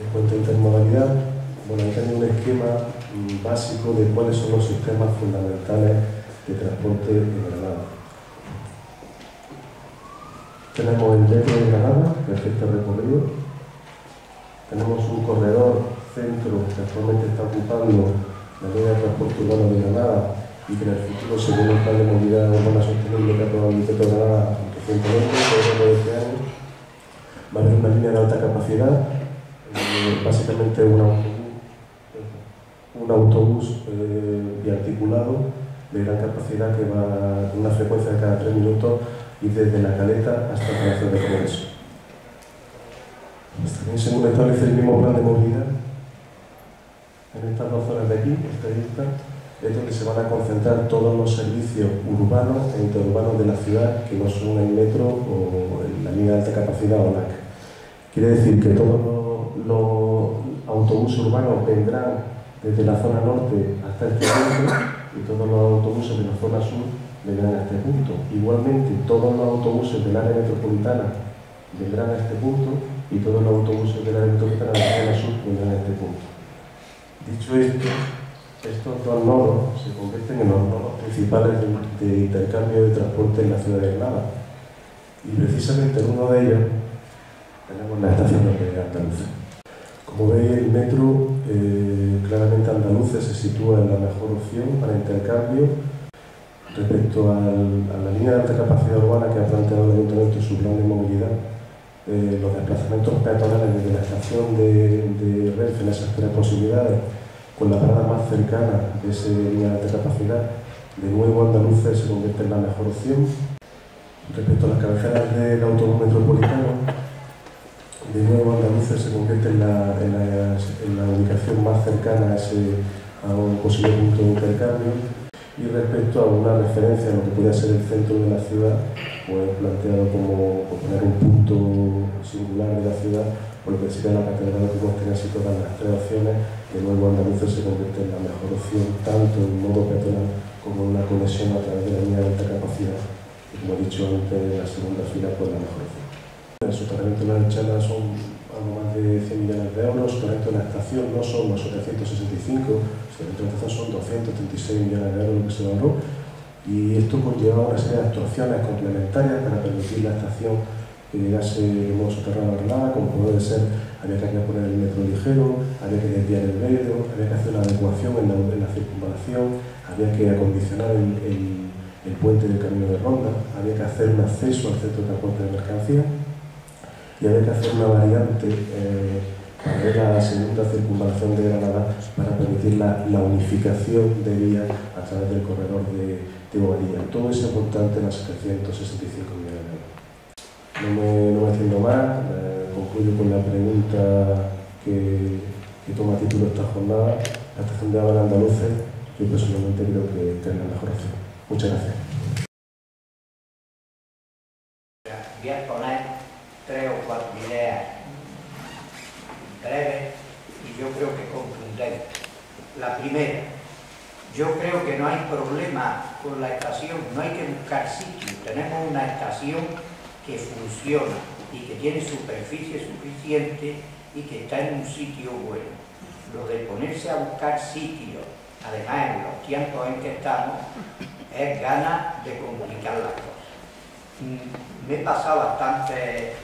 En cuanto a intermodalidad, bueno, he tenido un esquema básico de cuáles son los sistemas fundamentales de transporte en Granada. Tenemos el metro de Granada, que es este recorrido. Tenemos un corredor centro que actualmente está ocupando la línea de transporte urbano de Granada y que en el futuro, según el plan de movilidad urbana sostenible que ha aprobado el Decreto de Granada recientemente, de este año, va a haber una línea de alta capacidad, básicamente un autobús biarticulado de gran capacidad que va con una frecuencia de cada 3 minutos y desde La Caleta hasta el Palacio de Congreso. También según establece el mismo plan de movilidad, en estas dos zonas de aquí, esta y esta, es donde se van a concentrar todos los servicios urbanos e interurbanos de la ciudad que no son el metro o la línea de alta capacidad o LAC. Quiere decir que todos los autobuses urbanos vendrán desde la zona norte hasta este punto y todos los autobuses de la zona sur vendrán a este punto. Igualmente, todos los autobuses del área metropolitana vendrán a este punto y todos los autobuses del área metropolitana de la zona sur vendrán a este punto. Dicho esto, estos dos nodos se convierten en los nodos principales de intercambio de transporte en la ciudad de Granada. Y precisamente en uno de ellos tenemos la estación de Andaluces. Como veis, el metro, claramente Andaluces se sitúa en la mejor opción para intercambio respecto a la línea de alta capacidad urbana que ha planteado el Ayuntamiento en su plan de movilidad. Los desplazamientos peatonales desde la estación de Renfe en esas tres posibilidades, con la parada más cercana de esa línea de alta capacidad, de nuevo Andaluces se convierte en la mejor opción. Respecto a las cabeceras del autobús metropolitano, de nuevo Andaluces se convierte en la ubicación más cercana a un posible punto de intercambio. Y respecto a una referencia a lo que podría ser el centro de la ciudad, pues planteado como poner un punto singular de la ciudad, por lo que sería la catedral que muestran así todas las tres opciones. De nuevo Andaluces se convierte en la mejor opción, tanto en modo peatonal como en una conexión a través de la línea de alta capacidad, que como he dicho antes, la segunda fila pues la mejor opción. El soterramiento de la Echada son algo más de 100 millones de euros, el soterramiento de la estación no son los 765, son 236 millones de euros que se valoró, y esto conlleva una serie de actuaciones complementarias para permitir la estación que llegase de modo soterrado a Granada, como puede ser, había que poner el metro ligero, había que desviar el metro, había que hacer una adecuación en la circunvalación, había que acondicionar el puente del camino de ronda, había que hacer un acceso al centro de transporte de mercancías y había que hacer una variante de la segunda circunvalación de Granada para permitir la unificación de vías a través del corredor de Bobadilla. Todo ese montante en las 765 millones de euros. No me extiendo más, concluyo con la pregunta que toma título esta jornada. La estación de Álava Andaluces, yo personalmente creo que es la mejor opción. Muchas gracias. Voy a poner 3 o 4 ideas breves y yo creo que concluyentes. La primera, yo creo que no hay problema con la estación, no hay que buscar sitio. Tenemos una estación que funciona y que tiene superficie suficiente y que está en un sitio bueno. Lo de ponerse a buscar sitios, además en los tiempos en que estamos, es ganas de complicar las cosas. Me he pasado bastantes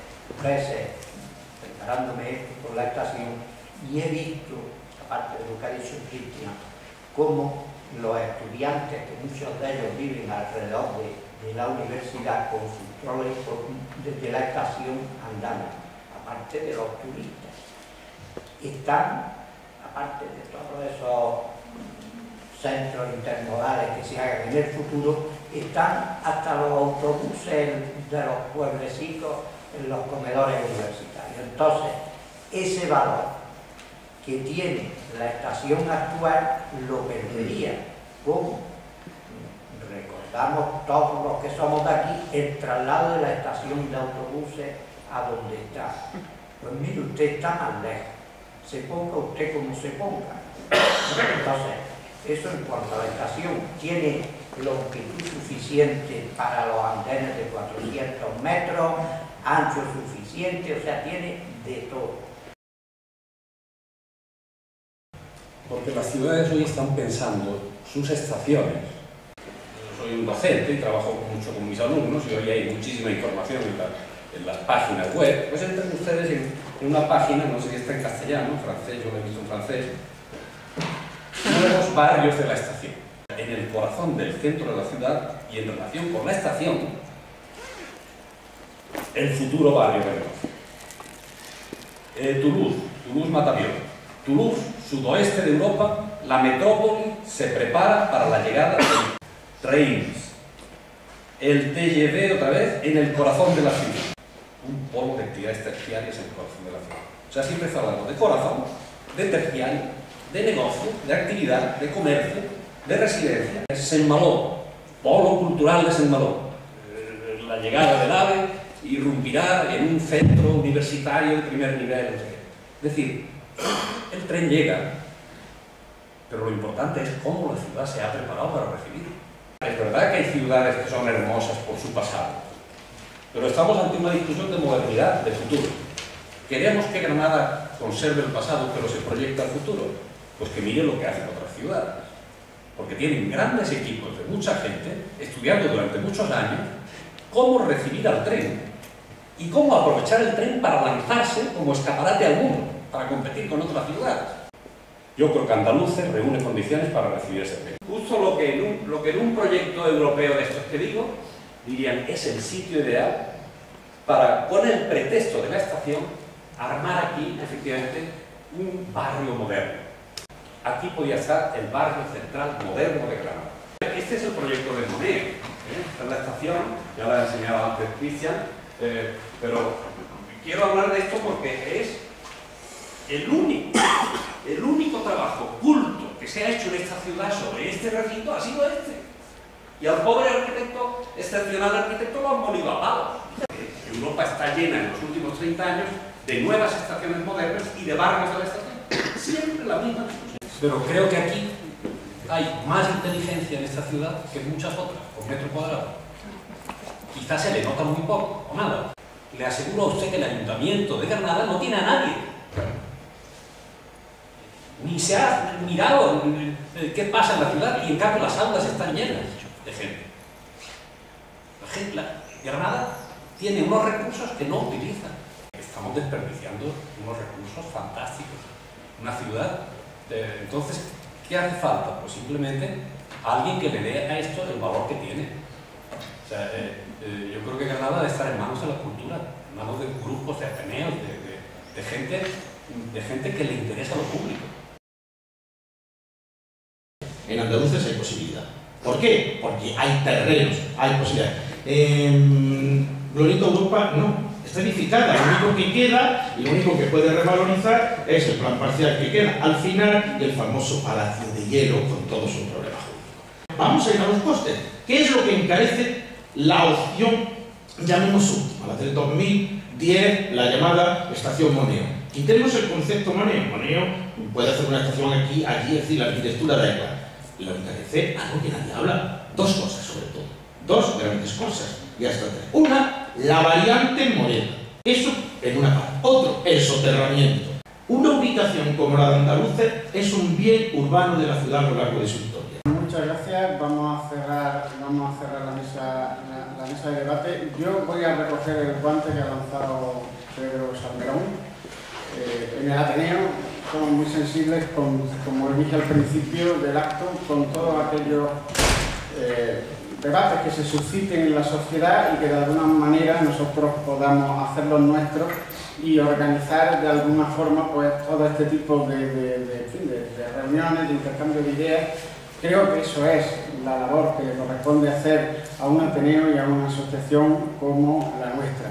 veces preparándome por la estación y he visto, aparte de lo que ha dicho Cristian, cómo los estudiantes, que muchos de ellos viven alrededor de la universidad, con sus troles desde la estación andando, aparte de los turistas, están, aparte de todos esos centros intermodales que se hagan en el futuro, están hasta los autobuses de los pueblecitos en los comedores universitarios. Entonces, ese valor que tiene la estación actual lo perdería. ¿Cómo? Recordamos todos los que somos de aquí el traslado de la estación de autobuses a donde está. Pues mire, usted está más lejos. Se ponga usted como se ponga. Entonces, eso en cuanto a la estación, tiene longitud suficiente para los andenes de 400 metros, ancho suficiente, o sea, tiene de todo. Porque las ciudades hoy están pensando sus estaciones. Yo soy un docente y trabajo mucho con mis alumnos y hoy hay muchísima información en las páginas web. Pues entren ustedes en una página, no sé si está en castellano, francés, yo lo he visto en francés, nuevos barrios de la estación. En el corazón del centro de la ciudad y en relación con la estación, el futuro barrio de Toulouse, Toulouse-Matabiau. Toulouse, sudoeste de Europa, la metrópoli se prepara para la llegada de Reims. El TGV otra vez en el corazón de la ciudad. Un polo de actividades terciarias en el corazón de la ciudad. O sea, siempre está hablando de corazón, de terciario, de negocio, de actividad, de comercio, de residencia. Saint-Malo, polo cultural de Saint-Malo. La llegada del AVE irrumpirá en un centro universitario de primer nivel. No sé qué. Es decir, el tren llega, pero lo importante es cómo la ciudad se ha preparado para recibirlo. Es verdad que hay ciudades que son hermosas por su pasado, pero estamos ante una discusión de modernidad, de futuro. ¿Queremos que Granada conserve el pasado pero se proyecta al futuro? Pues que mire lo que hacen otras ciudades, porque tienen grandes equipos de mucha gente estudiando durante muchos años cómo recibir al tren y cómo aprovechar el tren para lanzarse como escaparate al mundo, para competir con otras ciudades. Yo creo que Andalucía reúne condiciones para recibir ese tren. Justo lo que en un proyecto europeo de estos que digo, dirían, es el sitio ideal para, con el pretexto de la estación, armar aquí, efectivamente, un barrio moderno. Aquí podía estar el barrio central moderno de Granada. Este es el proyecto de Monet. Esta es la estación, ya la he enseñado antes Cristian, pero quiero hablar de esto porque es el único trabajo culto que se ha hecho en esta ciudad sobre este recinto ha sido este. Y al pobre arquitecto, excepcional arquitecto, lo han molido a palos. Europa está llena en los últimos 30 años de nuevas estaciones modernas y de barrios de la estación. Siempre la misma discusión. Pero creo que aquí hay más inteligencia en esta ciudad que en muchas otras, por metro cuadrado. Quizás se le nota muy poco o nada. Le aseguro a usted que el Ayuntamiento de Granada no tiene a nadie. Ni se ha mirado qué pasa en la ciudad y en cambio las aulas están llenas de gente. Granada tiene unos recursos que no utiliza. Estamos desperdiciando unos recursos fantásticos. Una ciudad. Entonces, ¿qué hace falta? Pues simplemente alguien que le dé a esto el valor que tiene. O sea, yo creo que Granada debe estar en manos de la cultura, en manos de grupos, de ateneos, de gente que le interesa lo público. En Andalucía hay posibilidad. ¿Por qué? Porque hay terrenos, hay posibilidades. Glorita Europa no, está edificada. Lo único que queda y lo único que puede revalorizar es el plan parcial que queda al final y el famoso Palacio de Hielo con todo su problema jurídico. Vamos a ir a los costes. ¿Qué es lo que encarece la opción, llamemos última, la del 2010, la llamada estación Moneo? Quitemos el concepto Moneo. Moneo puede hacer una estación aquí, allí, es decir, la arquitectura da igual. Lo encarece algo que nadie habla. Dos cosas, sobre todo. Dos grandes cosas. Y hasta tres. Una, la variante morena. Eso en una parte. Otro, el soterramiento. Una ubicación como la de Andalucía es un bien urbano de la ciudad a lo largo de su historia. Muchas gracias. Vamos a cerrar la mesa de debate. Yo voy a recoger el guante que ha lanzado Pedro Salmerón. En el Ateneo somos muy sensibles, como dije al principio del acto, con todos aquellos debates que se susciten en la sociedad y que de alguna manera nosotros podamos hacerlos nuestros y organizar de alguna forma pues todo este tipo de reuniones, de intercambio de ideas. Creo que eso es la labor que corresponde hacer a un Ateneo y a una asociación como la nuestra.